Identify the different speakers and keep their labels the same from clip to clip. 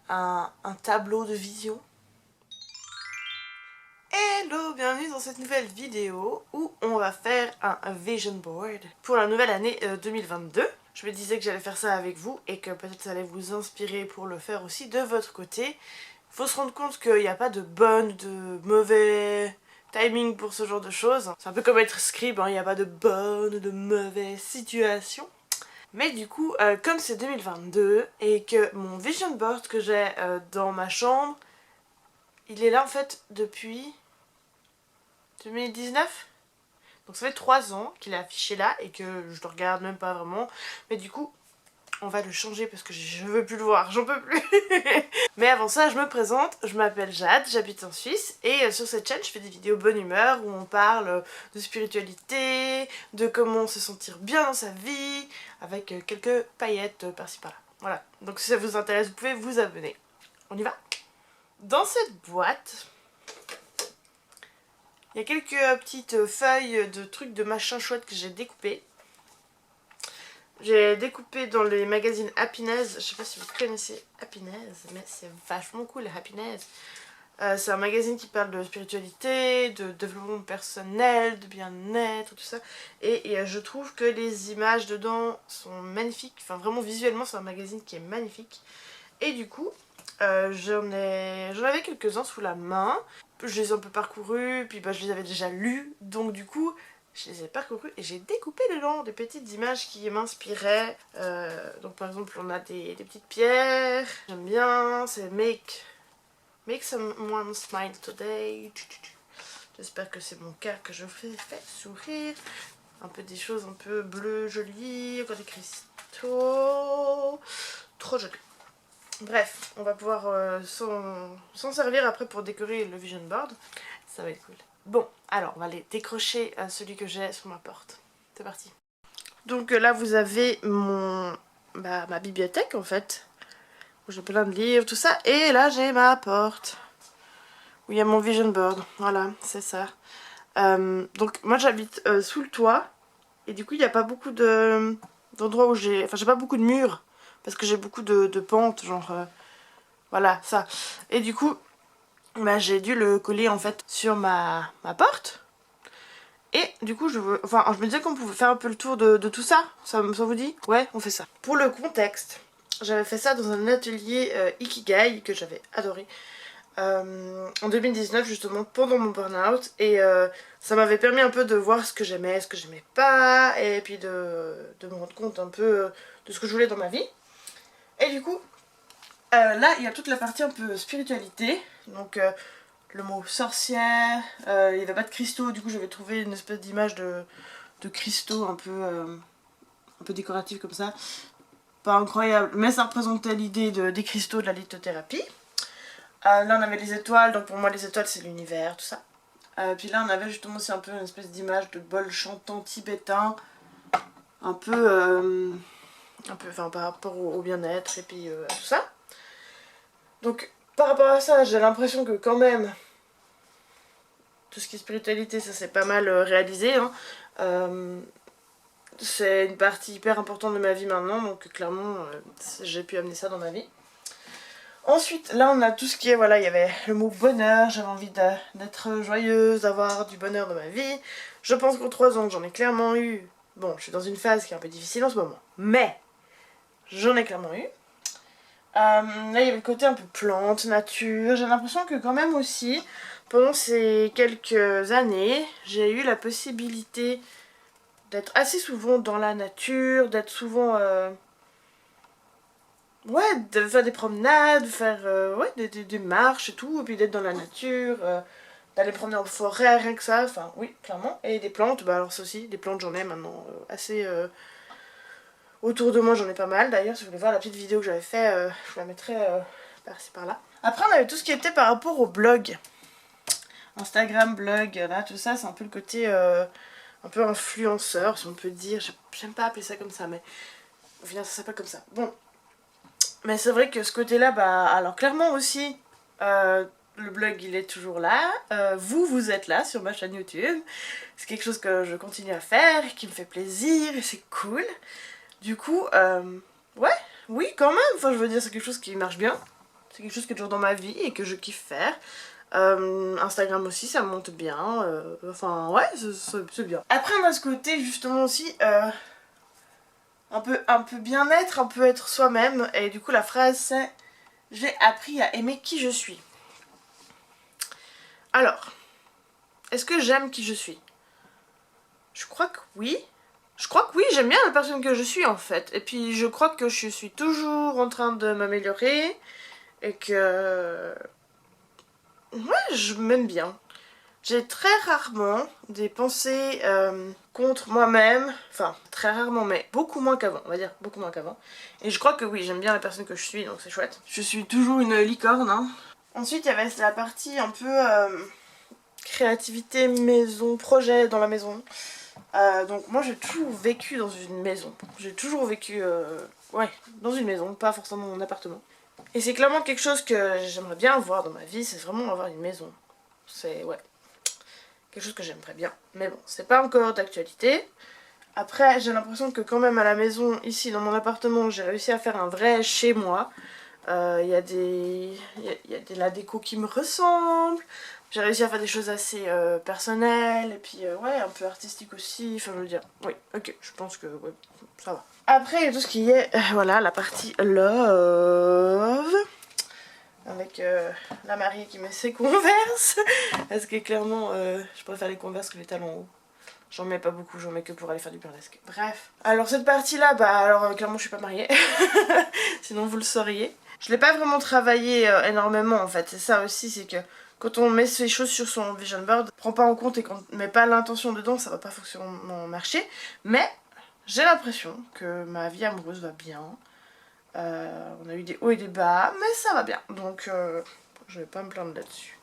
Speaker 1: un tableau de vision. Hello, bienvenue dans cette nouvelle vidéo où on va faire un vision board pour la nouvelle année 2022. Je me disais que j'allais faire ça avec vous et que peut-être ça allait vous inspirer pour le faire aussi de votre côté. Faut se rendre compte qu'il n'y a pas de bon, de mauvais timing pour ce genre de choses. C'est un peu comme être scribe, hein, il n'y a pas de bonne ou de mauvaise situation. Mais du coup, comme c'est 2022 et que mon vision board que j'ai dans ma chambre, il est là en fait depuis 2019. Donc ça fait 3 ans qu'il est affiché là et que je le regarde même pas vraiment. Mais du coup, on va le changer parce que je veux plus le voir, j'en peux plus. Mais avant ça, je me présente, je m'appelle Jade, j'habite en Suisse et sur cette chaîne, je fais des vidéos bonne humeur où on parle de spiritualité, de comment se sentir bien dans sa vie, avec quelques paillettes par-ci par-là. Voilà, donc si ça vous intéresse, vous pouvez vous abonner. On y va? Dans cette boîte, il y a quelques petites feuilles de trucs de machin chouette que j'ai découpées. J'ai découpé dans les magazines Happiness, je sais pas si vous connaissez Happiness, mais c'est vachement cool Happiness. C'est un magazine qui parle de spiritualité, de développement personnel, de bien-être, tout ça. Et je trouve que les images dedans sont magnifiques, enfin vraiment visuellement c'est un magazine qui est magnifique. Et du coup, j'en avais quelques-uns sous la main, je les ai un peu parcourus, puis bah, je les avais déjà lus, donc du coup je les ai parcourus et j'ai découpé dedans des petites images qui m'inspiraient. Donc par exemple on a des petites pierres, j'aime bien, c'est Make someone smile today. J'espère que c'est mon cœur que je fais sourire. Un peu des choses un peu bleues, jolies, encore des cristaux. Trop joli. Bref, on va pouvoir s'en servir après pour décorer le vision board. Ça va être cool. Bon, alors on va aller décrocher celui que j'ai sur ma porte. C'est parti. Donc là vous avez ma bibliothèque en fait. Où j'ai plein de livres, tout ça. Et là j'ai ma porte. Où il y a mon vision board. Voilà, c'est ça. Donc moi j'habite sous le toit. Et du coup il n'y a pas beaucoup d'endroits où j'ai... Enfin j'ai pas beaucoup de murs. Parce que j'ai beaucoup de pentes, genre... voilà, ça. Et du coup, bah, j'ai dû le coller en fait sur ma porte. Et du coup, je me disais qu'on pouvait faire un peu le tour de tout ça. Ça vous dit? Ouais, on fait ça. Pour le contexte, j'avais fait ça dans un atelier Ikigai que j'avais adoré. En 2019 justement pendant mon burn-out et ça m'avait permis un peu de voir ce que j'aimais pas et puis de me rendre compte un peu de ce que je voulais dans ma vie. Et du coup là il y a toute la partie un peu spiritualité, donc le mot sorcière, il n'y avait pas de cristaux, du coup j'avais trouvé une espèce d'image de cristaux un peu décoratifs comme ça, pas incroyable, mais ça représentait l'idée des cristaux de la lithothérapie. Là on avait les étoiles, donc pour moi les étoiles c'est l'univers, tout ça. Puis là on avait justement aussi un peu une espèce d'image de bol chantant tibétain, un peu enfin par rapport au bien-être et puis à tout ça. Donc par rapport à ça j'ai l'impression que quand même tout ce qui est spiritualité ça c'est pas mal réalisé, hein. C'est une partie hyper importante de ma vie maintenant, donc clairement j'ai pu amener ça dans ma vie. Ensuite, là on a tout ce qui est, voilà, il y avait le mot bonheur, j'avais envie d'être joyeuse, d'avoir du bonheur dans ma vie. Je pense qu'en 3 ans j'en ai clairement eu. Bon, je suis dans une phase qui est un peu difficile en ce moment, mais j'en ai clairement eu. Là il y avait le côté un peu plante, nature, j'ai l'impression que quand même aussi, pendant ces quelques années, j'ai eu la possibilité d'être assez souvent dans la nature, d'être souvent... ouais, de faire des promenades, faire ouais, des marches et tout, et puis d'être dans la nature, d'aller promener en forêt, rien que ça, enfin oui, clairement. Et des plantes, bah alors ça aussi, des plantes j'en ai maintenant assez autour de moi, j'en ai pas mal. D'ailleurs, si vous voulez voir la petite vidéo que j'avais fait, je vous la mettrai par-ci par-là. Après, on avait tout ce qui était par rapport au blog. Instagram, blog, là, tout ça, c'est un peu le côté un peu influenceur, si on peut dire. J'aime pas appeler ça comme ça, mais au final, ça s'appelle comme ça. Bon. Mais c'est vrai que ce côté-là, bah, alors clairement aussi, le blog il est toujours là, vous êtes là sur ma chaîne YouTube, c'est quelque chose que je continue à faire, qui me fait plaisir, et c'est cool. Du coup, ouais, oui quand même, enfin je veux dire c'est quelque chose qui marche bien, C'est quelque chose qui est toujours dans ma vie et que je kiffe faire. Instagram aussi, ça monte bien. Enfin, ouais, c'est bien. Après, on a ce côté justement aussi un peu bien-être, un peu être soi-même. Et du coup, la phrase c'est « J'ai appris à aimer qui je suis ». Alors, est-ce que j'aime qui je suis? Je crois que oui. Je crois que oui, j'aime bien la personne que je suis en fait. Et puis je crois que je suis toujours en train de m'améliorer. Et que... Ouais, je m'aime bien. J'ai très rarement des pensées contre moi-même. Enfin, très rarement, mais beaucoup moins qu'avant. On va dire beaucoup moins qu'avant. Et je crois que oui, j'aime bien la personne que je suis, donc c'est chouette. Je suis toujours une licorne, hein. Ensuite, il y avait la partie un peu créativité, maison, projet dans la maison. Donc moi j'ai toujours vécu dans une maison. J'ai toujours vécu ouais, dans une maison, pas forcément mon appartement. Et c'est clairement quelque chose que j'aimerais bien avoir dans ma vie, c'est vraiment avoir une maison. C'est ouais, quelque chose que j'aimerais bien. Mais bon, c'est pas encore d'actualité. Après j'ai l'impression que quand même à la maison, ici dans mon appartement, j'ai réussi à faire un vrai chez moi. Il y a de la déco qui me ressemble. J'ai réussi à faire des choses assez personnelles et puis ouais, un peu artistique aussi. Enfin, je veux dire, oui, ok, je pense que ouais, ça va. Après, il y a tout ce qui est, voilà, la partie love. Avec la mariée qui met ses Converse. Parce que clairement, je préfère les Converse que les talons hauts. J'en mets pas beaucoup, j'en mets que pour aller faire du burlesque. Bref. Alors cette partie-là, bah alors clairement je suis pas mariée. Sinon vous le sauriez. Je l'ai pas vraiment travaillé énormément en fait. C'est ça aussi, c'est que quand on met ces choses sur son vision board, on prend pas en compte et qu'on met pas l'intention dedans, ça va pas forcément marcher. Mais j'ai l'impression que ma vie amoureuse va bien. On a eu des hauts et des bas, mais ça va bien. Donc je vais pas me plaindre là-dessus.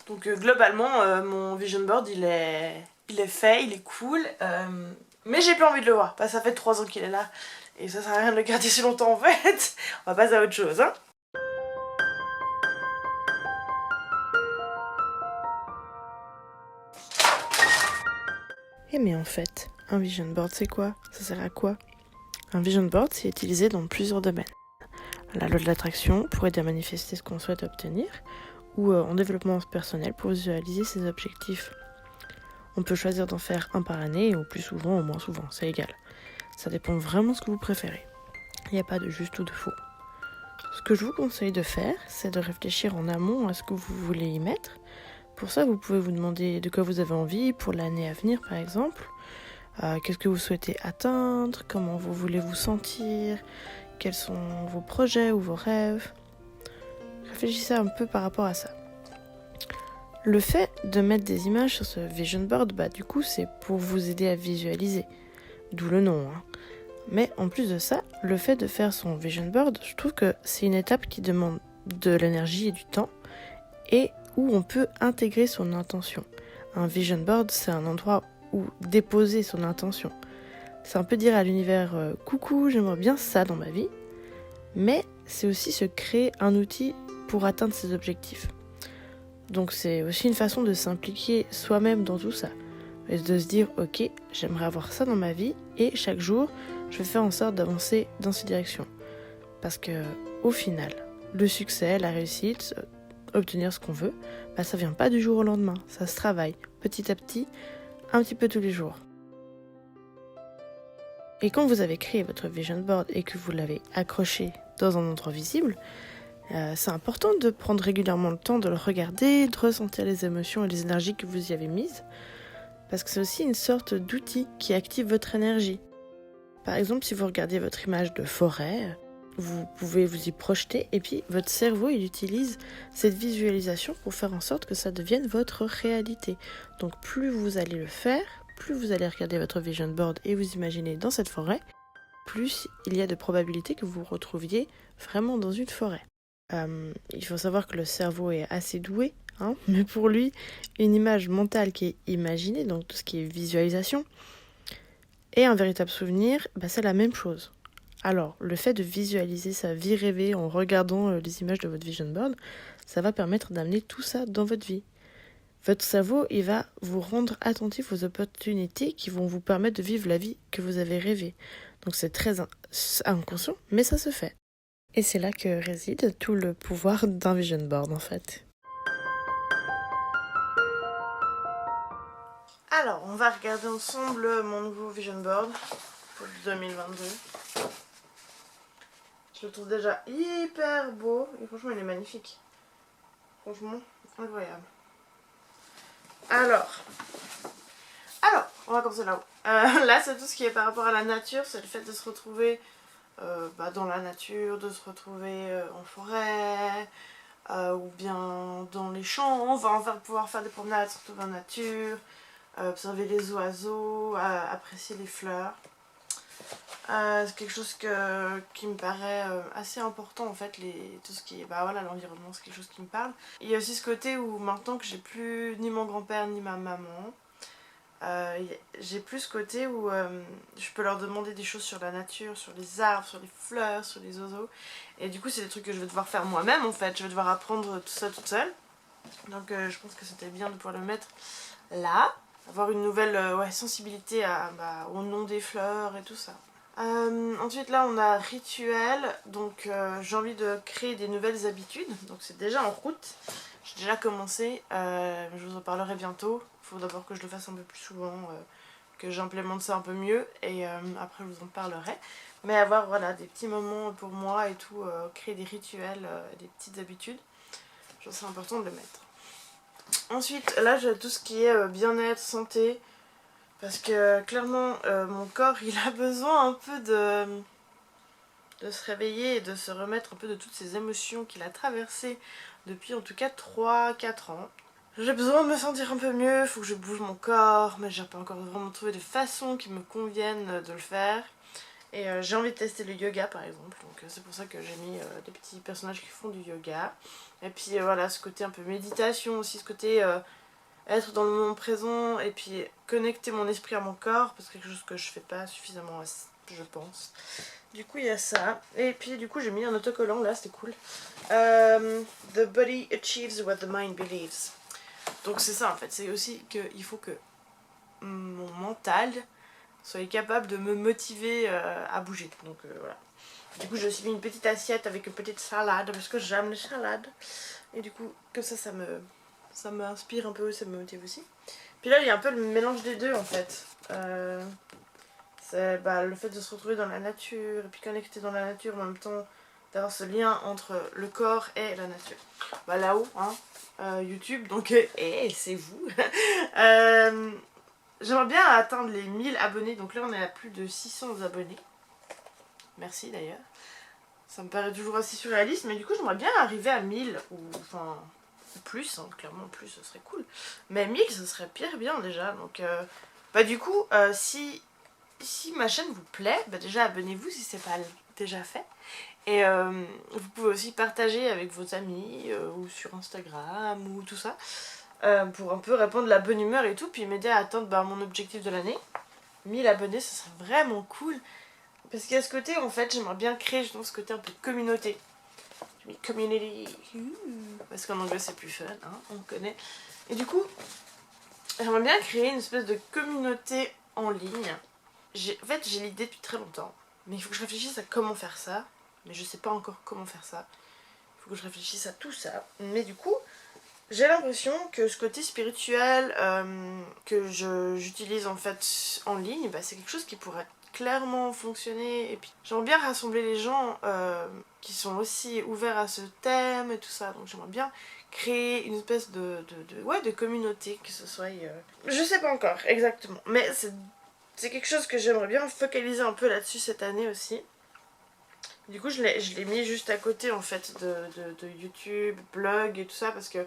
Speaker 1: Donc globalement, mon vision board il est fait, il est cool. Mais j'ai plus envie de le voir. Parce que ça fait 3 ans qu'il est là. Et ça sert à rien de le garder si longtemps en fait. On va passer à autre chose, hein. Et mais en fait, un vision board c'est quoi? Ça sert à quoi? Un vision board c'est utilisé dans plusieurs domaines. La loi de l'attraction pour aider à manifester ce qu'on souhaite obtenir, ou en développement personnel pour visualiser ses objectifs. On peut choisir d'en faire un par année, ou plus souvent ou moins souvent, c'est égal. Ça dépend vraiment de ce que vous préférez. Il n'y a pas de juste ou de faux. Ce que je vous conseille de faire, c'est de réfléchir en amont à ce que vous voulez y mettre. Pour ça, vous pouvez vous demander de quoi vous avez envie pour l'année à venir, par exemple. Qu'est-ce que vous souhaitez atteindre? Comment vous voulez vous sentir? Quels sont vos projets ou vos rêves? Réfléchissez un peu par rapport à ça. Le fait de mettre des images sur ce vision board, du coup, c'est pour vous aider à visualiser. D'où le nom, hein. Mais en plus de ça, le fait de faire son vision board, je trouve que c'est une étape qui demande de l'énergie et du temps et où on peut intégrer son intention. Un vision board, c'est un endroit où déposer son intention. C'est un peu dire à l'univers coucou, j'aimerais bien ça dans ma vie, mais c'est aussi se créer un outil pour atteindre ses objectifs. Donc c'est aussi une façon de s'impliquer soi-même dans tout ça. Et de se dire, ok, j'aimerais avoir ça dans ma vie et chaque jour, je vais faire en sorte d'avancer dans cette direction. Parce que au final, le succès, la réussite, obtenir ce qu'on veut, ça vient pas du jour au lendemain. Ça se travaille petit à petit, un petit peu tous les jours. Et quand vous avez créé votre vision board et que vous l'avez accroché dans un endroit visible, c'est important de prendre régulièrement le temps de le regarder, de ressentir les émotions et les énergies que vous y avez mises. Parce que c'est aussi une sorte d'outil qui active votre énergie. Par exemple, si vous regardez votre image de forêt, vous pouvez vous y projeter et puis votre cerveau, il utilise cette visualisation pour faire en sorte que ça devienne votre réalité. Donc plus vous allez le faire, plus vous allez regarder votre vision board et vous imaginer dans cette forêt, plus il y a de probabilités que vous vous retrouviez vraiment dans une forêt. Il faut savoir que le cerveau est assez doué, mais pour lui, une image mentale qui est imaginée, donc tout ce qui est visualisation, et un véritable souvenir, c'est la même chose. Alors, le fait de visualiser sa vie rêvée en regardant les images de votre vision board, ça va permettre d'amener tout ça dans votre vie. Votre cerveau, il va vous rendre attentif aux opportunités qui vont vous permettre de vivre la vie que vous avez rêvée. Donc c'est très inconscient, mais ça se fait. Et c'est là que réside tout le pouvoir d'un vision board en fait. Alors, on va regarder ensemble mon nouveau vision board pour 2022. Je le trouve déjà hyper beau et franchement il est magnifique. Franchement, incroyable. Alors, on va commencer là-haut. Là, c'est tout ce qui est par rapport à la nature, c'est le fait de se retrouver dans la nature, de se retrouver en forêt, ou bien dans les champs. On va pouvoir faire des promenades, surtout dans la nature, observer les oiseaux, apprécier les fleurs. C'est quelque chose qui me paraît assez important en fait, tout ce qui est l'environnement, c'est quelque chose qui me parle. Il y a aussi ce côté où maintenant que j'ai plus ni mon grand-père ni ma maman, j'ai plus ce côté où je peux leur demander des choses sur la nature, sur les arbres, sur les fleurs, sur les oiseaux. Et du coup c'est des trucs que je vais devoir faire moi-même en fait, je vais devoir apprendre tout ça toute seule. Donc je pense que c'était bien de pouvoir le mettre là, avoir une nouvelle sensibilité au nom des fleurs et tout ça. Ensuite là on a rituel, donc j'ai envie de créer des nouvelles habitudes, donc c'est déjà en route, j'ai déjà commencé, je vous en parlerai bientôt, il faut d'abord que je le fasse un peu plus souvent, que j'implémente ça un peu mieux et après je vous en parlerai, mais avoir des petits moments pour moi et tout, créer des rituels, des petites habitudes, je pense que c'est important de le mettre. Ensuite là j'ai tout ce qui est bien-être, santé. Parce que clairement, mon corps, il a besoin un peu de se réveiller et de se remettre un peu de toutes ces émotions qu'il a traversées depuis en tout cas 3-4 ans. J'ai besoin de me sentir un peu mieux, il faut que je bouge mon corps, mais j'ai pas encore vraiment trouvé de façon qui me convienne de le faire. Et j'ai envie de tester le yoga par exemple, donc c'est pour ça que j'ai mis des petits personnages qui font du yoga. Et puis ce côté un peu méditation aussi, ce côté... être dans le moment présent et puis connecter mon esprit à mon corps, parce que c'est quelque chose que je fais pas suffisamment, je pense. Du coup il y a ça, et puis du coup j'ai mis un autocollant là, c'était cool. The body achieves what the mind believes. Donc c'est ça en fait, c'est aussi qu'il faut que mon mental soit capable de me motiver à bouger. Donc voilà. Du coup j'ai aussi mis une petite assiette avec une petite salade, parce que j'aime les salades. Et du coup que ça m'inspire un peu, ça me motive aussi. Puis là, il y a un peu le mélange des deux en fait. C'est le fait de se retrouver dans la nature et puis connecter dans la nature en même temps, d'avoir ce lien entre le corps et la nature. Là-haut, YouTube, donc c'est vous. J'aimerais bien atteindre les 1000 abonnés, donc là on est à plus de 600 abonnés. Merci d'ailleurs. Ça me paraît toujours assez surréaliste, mais du coup j'aimerais bien arriver à 1000 ou plus, clairement plus ce serait cool, mais 1000 ce serait bien déjà, donc du coup si ma chaîne vous plaît, déjà abonnez-vous si c'est pas déjà fait, et vous pouvez aussi partager avec vos amis ou sur Instagram ou tout ça, pour un peu répandre la bonne humeur et tout, puis m'aider à atteindre mon objectif de l'année. 1000 abonnés, ce serait vraiment cool, parce qu'il y a ce côté en fait, j'aimerais bien créer justement ce côté un peu de communauté. Community, parce qu'en anglais c'est plus fun, on connaît. Et du coup, j'aimerais bien créer une espèce de communauté en ligne. En fait, j'ai l'idée depuis très longtemps, mais il faut que je réfléchisse à comment faire ça. Mais je sais pas encore comment faire ça. Il faut que je réfléchisse à tout ça. Mais du coup, j'ai l'impression que ce côté spirituel que j'utilise en fait en ligne, c'est quelque chose qui pourrait clairement fonctionner. Et puis j'aimerais bien rassembler les gens qui sont aussi ouverts à ce thème et tout ça. Donc j'aimerais bien créer une espèce de communauté, que ce soit... Je sais pas encore exactement, mais c'est quelque chose que j'aimerais bien focaliser un peu là-dessus cette année aussi. Du coup je l'ai mis juste à côté en fait de YouTube, blog et tout ça, parce que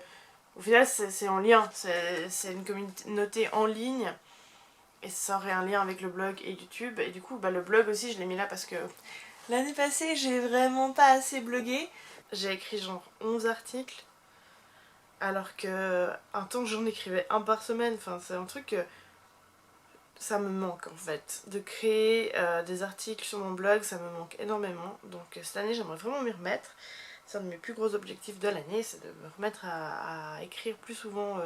Speaker 1: au final c'est en lien, c'est une communauté en ligne. Et ça aurait un lien avec le blog et YouTube. Et du coup, le blog aussi, je l'ai mis là parce que l'année passée, j'ai vraiment pas assez blogué. J'ai écrit genre 11 articles. Alors que un temps, j'en écrivais un par semaine. Enfin, c'est un truc que ça me manque en fait. De créer des articles sur mon blog, ça me manque énormément. Donc cette année, j'aimerais vraiment m'y remettre. c'est un de mes plus gros objectifs de l'année, c'est de me remettre à écrire plus souvent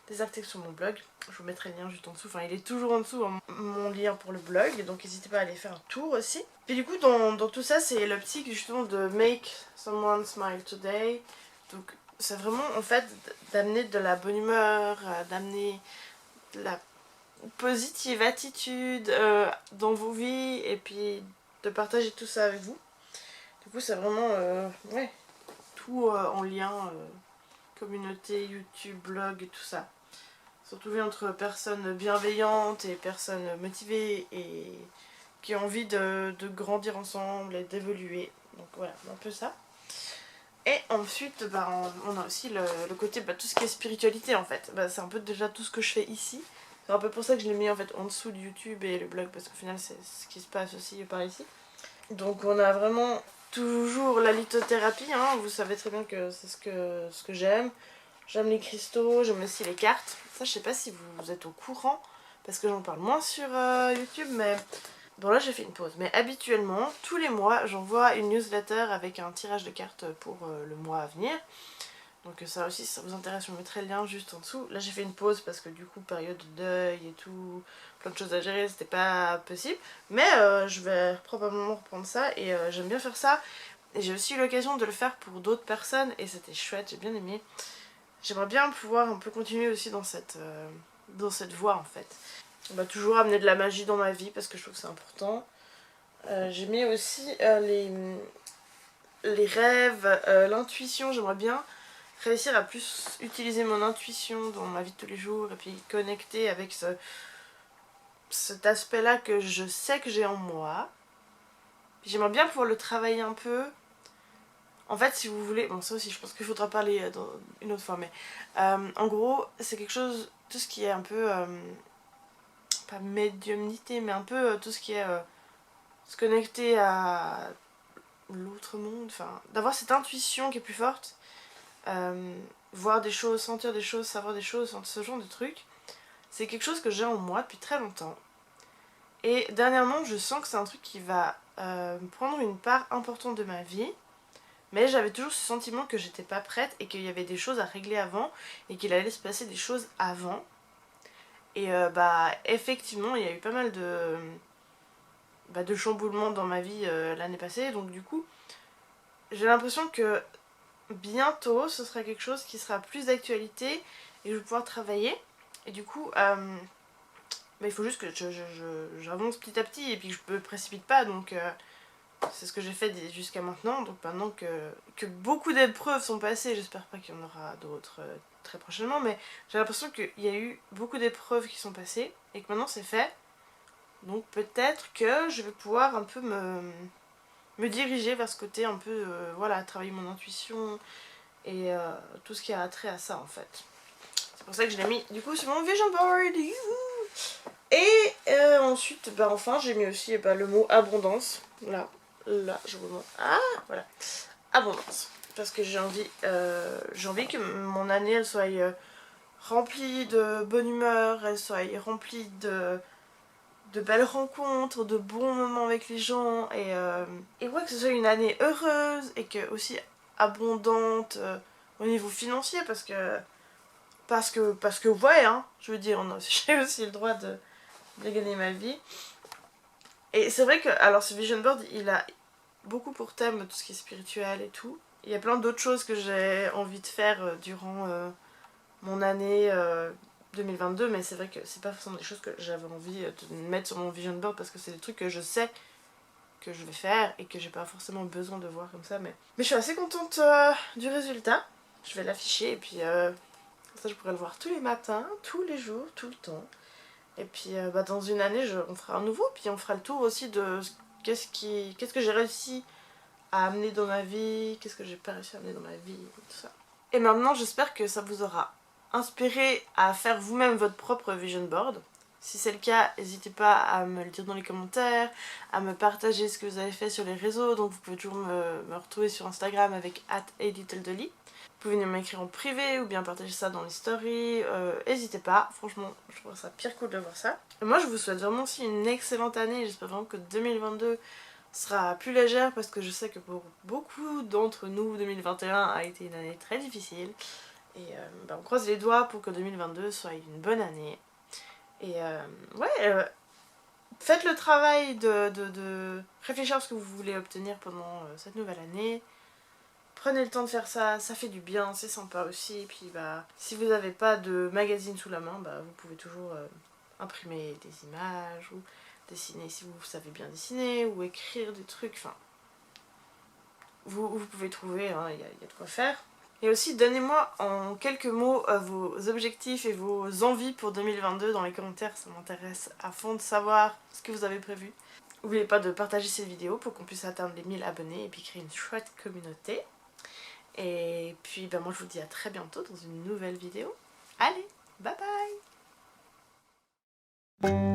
Speaker 1: des articles sur mon blog. Je vous mettrai le lien juste en dessous, enfin il est toujours en dessous, hein, mon lien pour le blog, donc n'hésitez pas à aller faire un tour aussi. Et du coup dans tout ça c'est l'optique justement de make someone smile today, donc c'est vraiment en fait d'amener de la bonne humeur, d'amener de la positive attitude dans vos vies et puis de partager tout ça avec vous. Du coup c'est vraiment ouais, tout en lien, communauté, YouTube, blog et tout ça. Surtout vu entre personnes bienveillantes et personnes motivées et qui ont envie de grandir ensemble et d'évoluer. Donc voilà, un peu ça. Et ensuite, bah, on a aussi le côté, bah, tout ce qui est spiritualité en fait. Bah, c'est un peu déjà tout ce que je fais ici. C'est un peu pour ça que je l'ai mis en fait en dessous de YouTube et le blog, parce qu'au final c'est ce qui se passe aussi par ici. Donc on a vraiment toujours la lithothérapie, hein. Vous savez très bien que c'est ce que j'aime. J'aime les cristaux, j'aime aussi les cartes. Ça je sais pas si vous êtes au courant, parce que j'en parle moins sur YouTube, mais... Bon là j'ai fait une pause, mais habituellement, tous les mois, j'envoie une newsletter avec un tirage de cartes pour le mois à venir. Donc ça aussi, si ça vous intéresse, je vous mettrai le lien juste en dessous. Là j'ai fait une pause parce que du coup, période de deuil et tout, plein de choses à gérer, c'était pas possible. Mais je vais probablement reprendre ça et j'aime bien faire ça. Et j'ai aussi eu l'occasion de le faire pour d'autres personnes et c'était chouette, j'ai bien aimé. J'aimerais bien pouvoir un peu continuer aussi dans cette voie en fait. On va toujours amener de la magie dans ma vie parce que je trouve que c'est important. J'ai mis aussi les rêves, l'intuition. J'aimerais bien réussir à plus utiliser mon intuition dans ma vie de tous les jours et puis connecter avec cet aspect-là que je sais que j'ai en moi. J'aimerais bien pouvoir le travailler un peu. En fait, si vous voulez, bon ça aussi je pense qu'il faudra parler dans une autre fois, mais en gros c'est quelque chose, tout ce qui est un peu, pas médiumnité, mais un peu tout ce qui est se connecter à l'autre monde, enfin d'avoir cette intuition qui est plus forte, voir des choses, sentir des choses, savoir des choses, ce genre de trucs, c'est quelque chose que j'ai en moi depuis très longtemps. Et dernièrement je sens que c'est un truc qui va prendre une part importante de ma vie, mais j'avais toujours ce sentiment que j'étais pas prête et qu'il y avait des choses à régler avant et qu'il allait se passer des choses avant. Et bah effectivement il y a eu pas mal de chamboulements dans ma vie l'année passée, donc du coup j'ai l'impression que bientôt ce sera quelque chose qui sera plus d'actualité et je vais pouvoir travailler. Et du coup il faut juste que j'avance petit à petit et puis que je me précipite pas, donc c'est ce que j'ai fait jusqu'à maintenant. Donc maintenant que beaucoup d'épreuves sont passées, j'espère pas qu'il y en aura d'autres très prochainement, mais j'ai l'impression qu'il y a eu beaucoup d'épreuves qui sont passées et que maintenant c'est fait. Donc peut-être que je vais pouvoir un peu me diriger vers ce côté un peu, voilà, travailler mon intuition et tout ce qui a trait à ça en fait. C'est pour ça que je l'ai mis du coup sur mon vision board. Et ensuite, bah enfin j'ai mis aussi le mot abondance. Là, je vous montre. Ah, voilà. Abondance. Parce que j'ai envie que mon année elle soit remplie de bonne humeur, elle soit remplie de belles rencontres, de bons moments avec les gens et ouais, que ce soit une année heureuse et que aussi abondante au niveau financier parce que ouais, hein, je veux dire, j'ai aussi le droit de gagner ma vie. Et c'est vrai que, alors ce vision board, il a beaucoup pour thème tout ce qui est spirituel et tout. Il y a plein d'autres choses que j'ai envie de faire durant mon année 2022, mais c'est vrai que c'est pas forcément des choses que j'avais envie de mettre sur mon vision board parce que c'est des trucs que je sais que je vais faire et que j'ai pas forcément besoin de voir comme ça, mais je suis assez contente du résultat. Je vais l'afficher et puis comme ça je pourrai le voir tous les matins, tous les jours, tout le temps. Et puis dans une année on fera un nouveau, puis on fera le tour aussi de qu'est-ce que j'ai réussi à amener dans ma vie, qu'est-ce que j'ai pas réussi à amener dans ma vie, tout ça. Et maintenant j'espère que ça vous aura inspiré à faire vous-même votre propre vision board. Si c'est le cas, n'hésitez pas à me le dire dans les commentaires, à me partager ce que vous avez fait sur les réseaux. Donc vous pouvez toujours me retrouver sur Instagram avec @alittledolly. Vous pouvez venir m'écrire en privé ou bien partager ça dans les stories. N'hésitez pas, franchement, je trouve ça pire cool de voir ça. Et moi je vous souhaite vraiment aussi une excellente année. J'espère vraiment que 2022 sera plus légère parce que je sais que pour beaucoup d'entre nous 2021 a été une année très difficile et on croise les doigts pour que 2022 soit une bonne année et ouais, faites le travail de réfléchir à ce que vous voulez obtenir pendant cette nouvelle année. Prenez le temps de faire ça, ça fait du bien, c'est sympa aussi. Et puis bah, si vous n'avez pas de magazine sous la main, bah, vous pouvez toujours imprimer des images ou dessiner si vous savez bien dessiner ou écrire des trucs. Enfin, vous pouvez trouver, hein, y a de quoi faire. Et aussi, donnez-moi en quelques mots vos objectifs et vos envies pour 2022 dans les commentaires. Ça m'intéresse à fond de savoir ce que vous avez prévu. N'oubliez pas de partager cette vidéo pour qu'on puisse atteindre les 1000 abonnés et puis créer une chouette communauté. Et puis ben, moi je vous dis à très bientôt dans une nouvelle vidéo. Allez, bye bye!